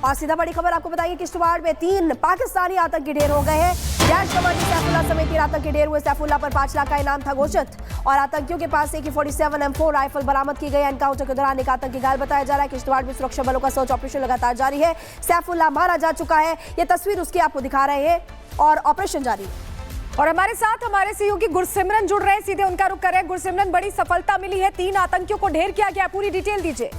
और सीधा बड़ी खबर आपको बताइए, किश्तवाड़ में 3 पाकिस्तानी आतंकी ढेर हो गए हैं। जैश कमांडर सैफुल्ला समेत 3 आतंकी ढेर हुए। सैफुल्ला पर 5 लाख का इनाम था घोषित और आतंकियों के पास से AK-47 M4 राइफल बरामद की गई। एनकाउंटर के दौरान एक आतंकी घायल बताया जा रहा है। किश्तवाड़ में सुरक्षा बलों का सर्च ऑपरेशन लगातार जारी है। सैफुल्ला मारा जा चुका है, ये तस्वीर उसकी आपको दिखा रहे हैं और ऑपरेशन जारी है। और हमारे साथ हमारे सहयोगी गुरसिमरन जुड़ रहे हैं, सीधे उनका रुख कर रहे हैं। गुरसिमरन, बड़ी सफलता मिली है, 3 आतंकियों को ढेर किया गया, पूरी डिटेल दीजिए।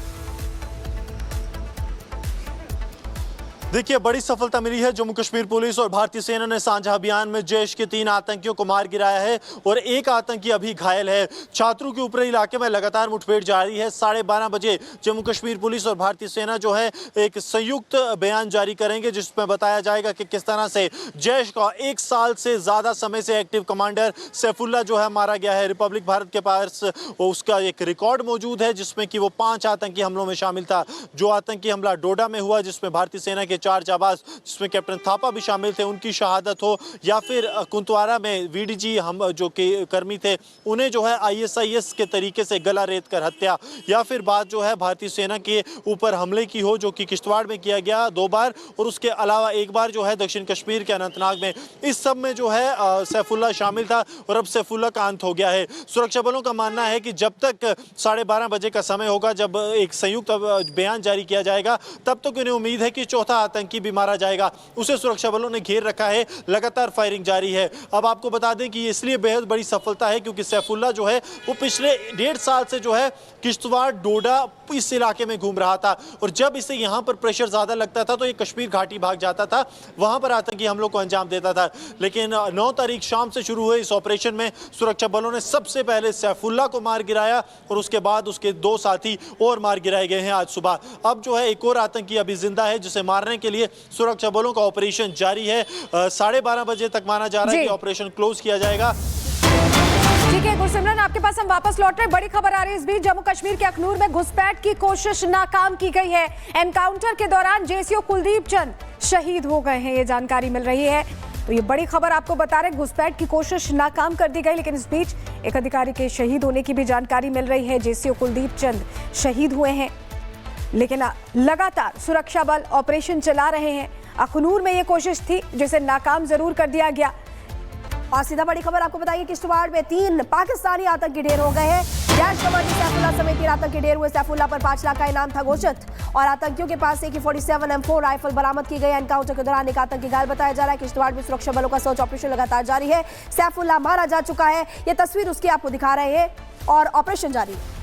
देखिए, बड़ी सफलता मिली है। जम्मू कश्मीर पुलिस और भारतीय सेना ने साझा अभियान में जैश के 3 आतंकियों को मार गिराया है और एक आतंकी अभी घायल है। छात्रों के ऊपरी इलाके में लगातार मुठभेड़ जारी है। 12:30 बजे जम्मू कश्मीर पुलिस और भारतीय सेना जो है एक संयुक्त बयान जारी करेंगे, जिसमें बताया जाएगा कि किस तरह से जैश का 1 साल से ज्यादा समय से एक्टिव कमांडर सैफुल्ला जो है मारा गया है। रिपब्लिक भारत के पास उसका एक रिकॉर्ड मौजूद है, जिसमें कि वो 5 आतंकी हमलों में शामिल था। जो आतंकी हमला डोडा में हुआ, जिसमें भारतीय सेना के 4 जाबाज, जिसमें कैप्टन थापा भी शामिल थे, उनकी शहादत हो, या फिर कुंतवारा में VDG हम जो कि कर्मी थे, उन्हें जो है ISIS के तरीके से गला रेत कर हत्या, या फिर बात जो है भारतीय सेना के ऊपर हमले की हो, जो कि किश्तवाड़ में किया गया 2 बार और उसके अलावा 1 बार जो है दक्षिण कश्मीर के अनंतनाग में। इस सब में जो है सैफुल्ला शामिल था और अब सैफुल्ला का अंत हो गया है। सुरक्षा बलों का मानना है कि जब तक 12:30 बजे का समय होगा, जब एक संयुक्त बयान जारी किया जाएगा, तब तक उन्हें उम्मीद है कि चौथा आतंकी भी मारा जाएगा। उसे सुरक्षा बलों ने घेर रखा है, लगातार फायरिंग जारी है। अब आपको बता दें कि इसलिए बेहद बड़ी सफलता है क्योंकि सैफुल्ला जो है वो पिछले 1.5 साल से जो है किश्तवाड़ डोडा इस इलाके में घूम रहा था और जब इसे यहाँ पर प्रेशर ज्यादा लगता था तो ये कश्मीर घाटी भाग जाता था, वहां पर आतंकी हमलों को अंजाम देता था। लेकिन 9 तारीख शाम से शुरू हुए इस ऑपरेशन में सुरक्षा बलों ने सबसे पहले सैफुल्ला को मार गिराया और उसके बाद उसके 2 साथी और मार गिराए गए हैं आज सुबह। अब जो है एक और आतंकी अभी जिंदा है, जिसे मारने के लिए सुरक्षा बलों का ऑपरेशन जारी है। 12:30 बजे तक माना जा रहा है कि ऑपरेशन क्लोज किया जाएगा। ठीक है गुरसिमरन, आपके पास हम वापस लौट रहे हैं। बड़ी खबर आ रही है इस बीच, जम्मू कश्मीर के अखनूर में घुसपैठ की कोशिश नाकाम की गई है। एनकाउंटर के दौरान JCO कुलदीप चंद शहीद हो गए हैं, ये जानकारी मिल रही है। तो ये बड़ी खबर आपको बता रहे, घुसपैठ की कोशिश नाकाम कर दी गई, लेकिन इस बीच एक अधिकारी के शहीद होने की भी जानकारी मिल रही है। JCO कुलदीप चंद शहीद हुए हैं, लेकिन लगातार सुरक्षा बल ऑपरेशन चला रहे हैं। अखनूर में ये कोशिश थी जिसे नाकाम जरूर कर दिया गया। और सीधा बड़ी खबर आपको बताइए, किश्तवाड़ में 3 पाकिस्तानी आतंकी ढेर हो गए हैं। जैश कमांडर सैफुल्ला समेत 3 आतंकी ढेर हुए। सैफुल्ला पर 5 लाख का इनाम था घोषित और आतंकियों के पास से AK-47 M4 राइफल बरामद की गई। एनकाउंटर के दौरान एक आतंकी घायल बताया जा रहा है। किश्तवाड़ में सुरक्षा बलों का सर्च ऑपरेशन लगातार जारी है। सैफुल्ला मारा जा चुका है, ये तस्वीर उसकी आपको दिखा रहे हैं और ऑपरेशन जारी है।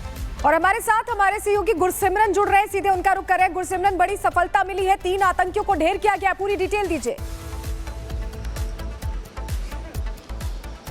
और हमारे साथ हमारे सहयोगी गुरसिमरन जुड़ रहे हैं, सीधे उनका रुख कर रहे हैं। गुरसिमरन, बड़ी सफलता मिली है, 3 आतंकियों को ढेर किया गया, पूरी डिटेल दीजिए।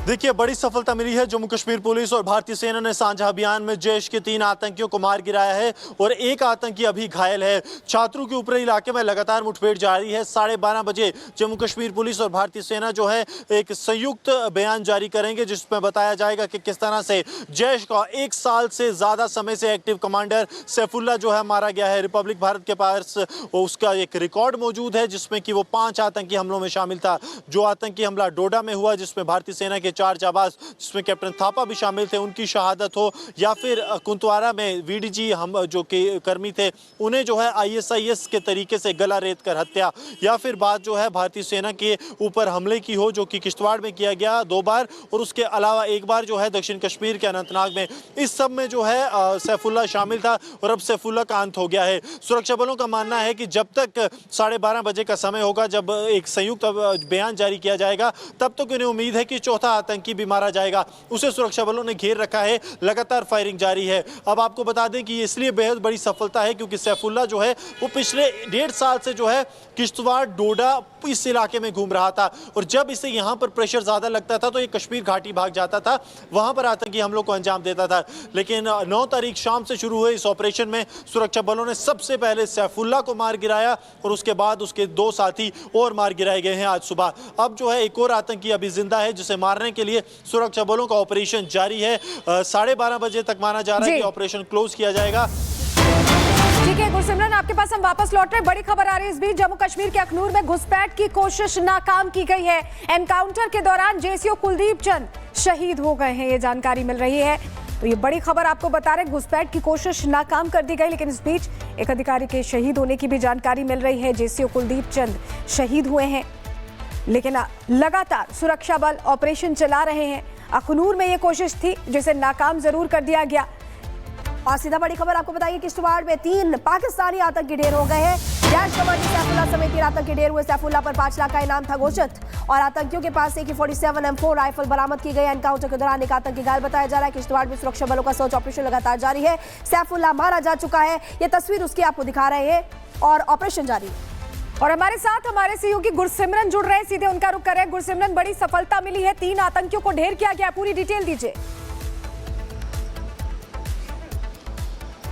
देखिए, बड़ी सफलता मिली है। जम्मू कश्मीर पुलिस और भारतीय सेना ने साझा अभियान में जैश के 3 आतंकियों को मार गिराया है और एक आतंकी अभी घायल है। छात्रों के ऊपरी इलाके में लगातार मुठभेड़ जारी है। 12:30 बजे जम्मू कश्मीर पुलिस और भारतीय सेना जो है एक संयुक्त बयान जारी करेंगे, जिसमें बताया जाएगा कि किस तरह से जैश का 1 साल से ज्यादा समय से एक्टिव कमांडर सैफुल्ला जो है मारा गया है। रिपब्लिक भारत के पास उसका एक रिकॉर्ड मौजूद है, जिसमें कि वो 5 आतंकी हमलों में शामिल था। जो आतंकी हमला डोडा में हुआ, जिसमें भारतीय सेना के 4 जाबाज, जिसमें कैप्टन थापा भी शामिल थे, उनकी शहादत हो, या फिर कुंतवारा में VDG हम जो कि कर्मी थे, उन्हें जो है ISIS के तरीके से गला रेत कर हत्या, या फिर बात जो है भारतीय सेना के ऊपर हमले की हो, जो कि किश्तवाड़ में किया गया 2 बार और उसके अलावा 1 बार जो है दक्षिण कश्मीर के अनंतनाग में। इस सब में जो है सैफुल्ला शामिल था और अब सैफुल्ला का अंत हो गया है। सुरक्षा बलों का मानना है कि जब तक 12:30 बजे का समय होगा, जब एक संयुक्त बयान जारी किया जाएगा, तब तक उन्हें उम्मीद है कि चौथा आतंकी भी मारा जाएगा। उसे सुरक्षा बलों ने घेर रखा है, लगातार फायरिंग जारी है। अब आपको बता दें कि इसलिए बेहद बड़ी सफलता है क्योंकि सैफुल्ला जो है वो पिछले 1.5 साल से जो है किश्तवाड़ डोडा इस इलाके में घूम रहा था और जब इसे यहाँ पर प्रेशर ज्यादा लगता था तो ये कश्मीर घाटी भाग जाता था, वहां पर आतंकी हमलों को अंजाम देता था। लेकिन 9 तारीख शाम से शुरू हुए इस ऑपरेशन में सुरक्षा बलों ने सबसे पहले सैफुल्ला को मार गिराया और उसके बाद उसके 2 साथी और मार गिराए गए हैं आज सुबह। अब जो है एक और आतंकी अभी जिंदा है, जिसे मारने के लिए सुरक्षा बलों का ऑपरेशन जारी है। 12:30 बजे तक माना जा रहा है कि ऑपरेशन क्लोज किया जाएगा। ठीक है गुरसिमरन, आपके पास हम वापस लौट रहे हैं। बड़ी खबर आ रही है इस बीच, जम्मू कश्मीर के अखनूर में घुसपैठ की कोशिश नाकाम की गई है। एनकाउंटर के दौरान JCO कुलदीप चंद शहीद हो गए हैं, ये जानकारी मिल रही है। तो ये बड़ी खबर आपको बता रहे, घुसपैठ की कोशिश नाकाम कर दी गई, लेकिन इस बीच एक अधिकारी के शहीद होने की भी जानकारी मिल रही है। जेसीओ कुलदीप चंद शहीद हुए हैं, लेकिन लगातार सुरक्षा बल ऑपरेशन चला रहे हैं। अखनूर में ये कोशिश थी जिसे नाकाम जरूर कर दिया गया। और सीधा बड़ी खबर आपको बताइए किश्तवाड़ में 3 पाकिस्तानी आतंकी ढेर हो गए हैं। जैश कमांडर सैफुल्ला समेत 3 आतंकी ढेर हुए। सैफुल्ला पर 5 लाख का इनाम था घोषित और आतंकियों के पास से AK-47 M4 राइफल बरामद की गई। एनकाउंटर के दौरान एक आतंकी घायल बताया जा रहा है। किश्तवाड़ में सुरक्षा बलों का सर्च ऑपरेशन लगातार जारी है। सैफुल्ला मारा जा चुका है, ये तस्वीर उसकी आपको दिखा रहे हैं और ऑपरेशन जारी है। और हमारे साथ हमारे सहयोगी गुरसिमरन जुड़ रहे हैं, सीधे उनका रुख कर रहे हैं। गुरसिमरन, बड़ी सफलता मिली है, 3 आतंकियों को ढेर किया गया, पूरी डिटेल दीजिए।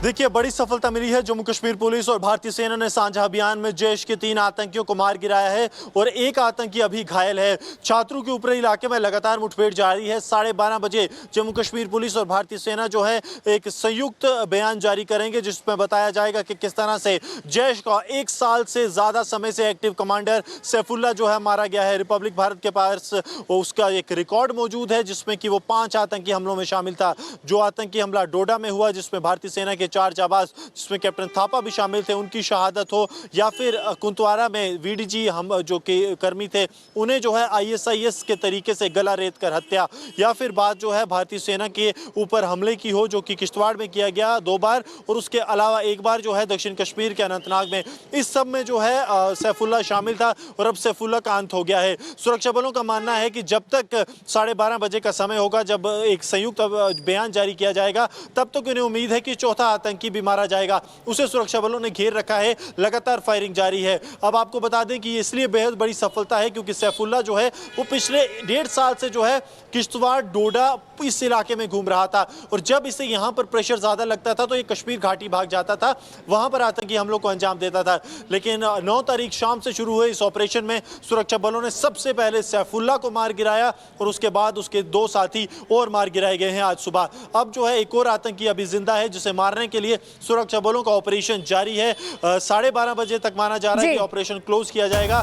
देखिए, बड़ी सफलता मिली है। जम्मू कश्मीर पुलिस और भारतीय सेना ने साझा अभियान में जैश के 3 आतंकियों को मार गिराया है और एक आतंकी अभी घायल है। छात्रों के ऊपरी इलाके में लगातार मुठभेड़ जारी है। 12:30 बजे जम्मू कश्मीर पुलिस और भारतीय सेना जो है एक संयुक्त बयान जारी करेंगे, जिसमें बताया जाएगा कि किस तरह से जैश का 1 साल से ज्यादा समय से एक्टिव कमांडर सैफुल्ला जो है मारा गया है। रिपब्लिक भारत के पास उसका एक रिकॉर्ड मौजूद है, जिसमें कि वो 5 आतंकी हमलों में शामिल था। जो आतंकी हमला डोडा में हुआ, जिसमें भारतीय सेना के 4 जाबाज, जिसमें कैप्टन थापा भी शामिल थे, उनकी शहादत हो, या फिर कुंतवारा में VDG हम जो कि कर्मी थे, उन्हें जो है ISIS के तरीके से गला रेत कर हत्या, या फिर बात जो है भारतीय सेना के ऊपर हमले की हो, जो कि किश्तवाड़ में किया गया 2 बार और उसके अलावा 1 बार जो है दक्षिण कश्मीर के अनंतनाग में। इस सब में जो है सैफुल्ला शामिल था और अब सैफुल्ला का अंत हो गया है। सुरक्षा बलों का मानना है कि जब तक 12:30 बजे का समय होगा, जब एक संयुक्त बयान जारी किया जाएगा, तब तक उन्हें उम्मीद है कि चौथा आतंकी भी मारा जाएगा। उसे सुरक्षा बलों ने घेर रखा है, लगातार फायरिंग जारी है। अब आपको बता दें कि ये इसलिए बेहद बड़ी सफलता है क्योंकि सैफुल्ला जो है वो पिछले 1.5 साल से जो है किश्तवाड़, डोडा इस इलाके में घूम रहा था और जब इसे यहाँ पर प्रेशर ज्यादा लगता था तो ये कश्मीर घाटी भाग जाता था, वहां पर आतंकी हमलों को अंजाम देता था। लेकिन 9 तारीख शाम से शुरू हुए इस ऑपरेशन में सुरक्षा बलों ने सबसे पहले सैफुल्ला को मार गिराया और उसके बाद उसके 2 साथी और मार गिराए गए हैं आज सुबह। अब जो है एक और आतंकी अभी जिंदा है, जिसे मारने के लिए सुरक्षा बलों का ऑपरेशन जारी है। 12:30 बजे तक माना जा रहा है कि ऑपरेशन क्लोज किया जाएगा।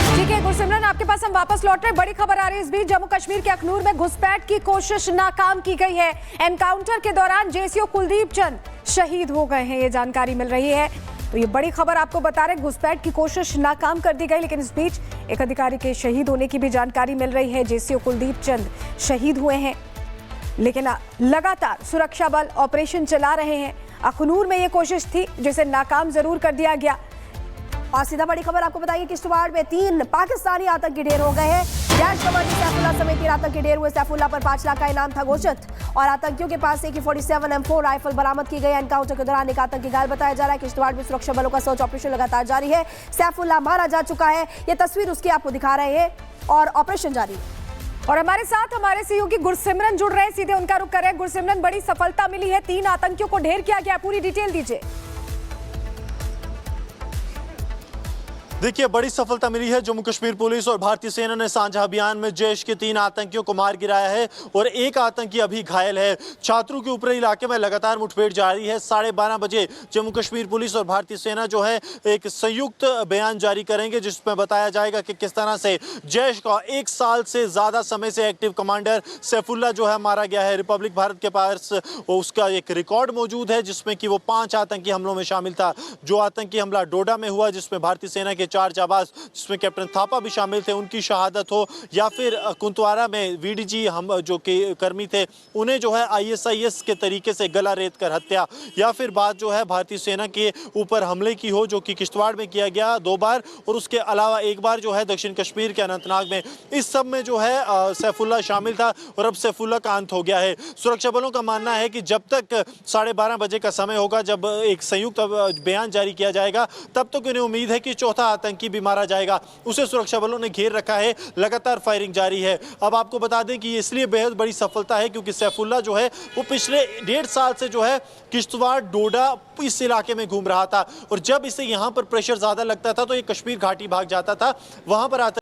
ठीक है गुरसिमरन, आपके पास हम वापस लौट रहे हैं। बड़ी खबर आ रही है इस बीच, जम्मू कश्मीर के अखनूर में घुसपैठ की कोशिश नाकाम की गई है। एनकाउंटर के दौरान जेसीओ कुलदीप चंद शहीद हो गए हैं, ये जानकारी मिल रही है। तो ये बड़ी खबर आपको बता रहे, घुसपैठ की कोशिश नाकाम कर दी गई, लेकिन इस बीच एक अधिकारी के शहीद होने की भी जानकारी मिल रही है। जेसीओ कुलदीप चंद शहीद हुए हैं, लेकिन लगातार सुरक्षा बल ऑपरेशन चला रहे हैं। अखनूर में ये कोशिश थी जिसे नाकाम जरूर कर दिया गया। और सीधा बड़ी खबर आपको बताइए किश्तवाड़ में 3 पाकिस्तानी आतंकी ढेर हो गए हैं। जैश कमांडर सैफुल्ला समेत 3 आतंकी ढेर हुए। सैफुल्ला पर 5 लाख का इनाम था घोषित और आतंकियों के पास से AK-47 M4 राइफल बरामद की गई। एनकाउंटर के दौरान एक आतंकी घायल बताया जा रहा है। किश्तवाड़ में सुरक्षा बलों का सर्च ऑपरेशन लगातार जारी है। सैफुल्ला मारा जा चुका है, ये तस्वीर उसकी आपको दिखा रहे हैं और ऑपरेशन जारी है। और हमारे साथ हमारे सहयोगी गुरसिमरन जुड़ रहे हैं, सीधे उनका रुख कर रहे हैं। गुरसिमरन, बड़ी सफलता मिली है, 3 आतंकियों को ढेर किया गया, पूरी डिटेल दीजिए। देखिए, बड़ी सफलता मिली है। जम्मू कश्मीर पुलिस और भारतीय सेना ने साझा अभियान में जैश के 3 आतंकियों को मार गिराया है और एक आतंकी अभी घायल है। छात्रों के ऊपरी इलाके में लगातार मुठभेड़ जारी है। 12:30 बजे जम्मू कश्मीर पुलिस और भारतीय सेना जो है एक संयुक्त बयान जारी करेंगे, जिसमें बताया जाएगा कि किस तरह से जैश का 1 साल से ज्यादा समय से एक्टिव कमांडर सैफुल्ला जो है मारा गया है। रिपब्लिक भारत के पास उसका एक रिकॉर्ड मौजूद है, जिसमें कि वो 5 आतंकी हमलों में शामिल था। जो आतंकी हमला डोडा में हुआ, जिसमें भारतीय सेना के 4 जाबाज, जिसमें कैप्टन थापा भी शामिल थे, उनकी शहादत हो, या फिर कुंतवारा में VDG हम जो कि कर्मी थे, उन्हें जो है ISIS के तरीके से गला रेत कर हत्या, या फिर बात जो है भारतीय सेना के ऊपर हमले की हो, जो कि किश्तवाड़ में किया गया 2 बार और उसके अलावा 1 बार जो है दक्षिण कश्मीर के अनंतनाग में। इस सब में जो है सैफुल्ला शामिल था और अब सैफुल्ला का अंत हो गया है। सुरक्षा बलों का मानना है कि जब तक 12:30 बजे का समय होगा, जब एक संयुक्त बयान जारी किया जाएगा, तब तक उन्हें उम्मीद है कि चौथा आतंकी भी मारा जाएगा। उसे सुरक्षा बलों ने घेर रखा है, लगातार फायरिंग जारी है। अब आपको बता दें कि ये इसलिए बेहद बड़ी सफलता है क्योंकि सैफुल्ला जो है वो पिछले 1.5 साल से जो है किश्तवाड़, डोडा इस इलाके में घूम रहा था और जब इसे यहाँ पर प्रेशर ज्यादा लगता था तो ये कश्मीर घाटी भाग जाता था, वहां पर आतंकी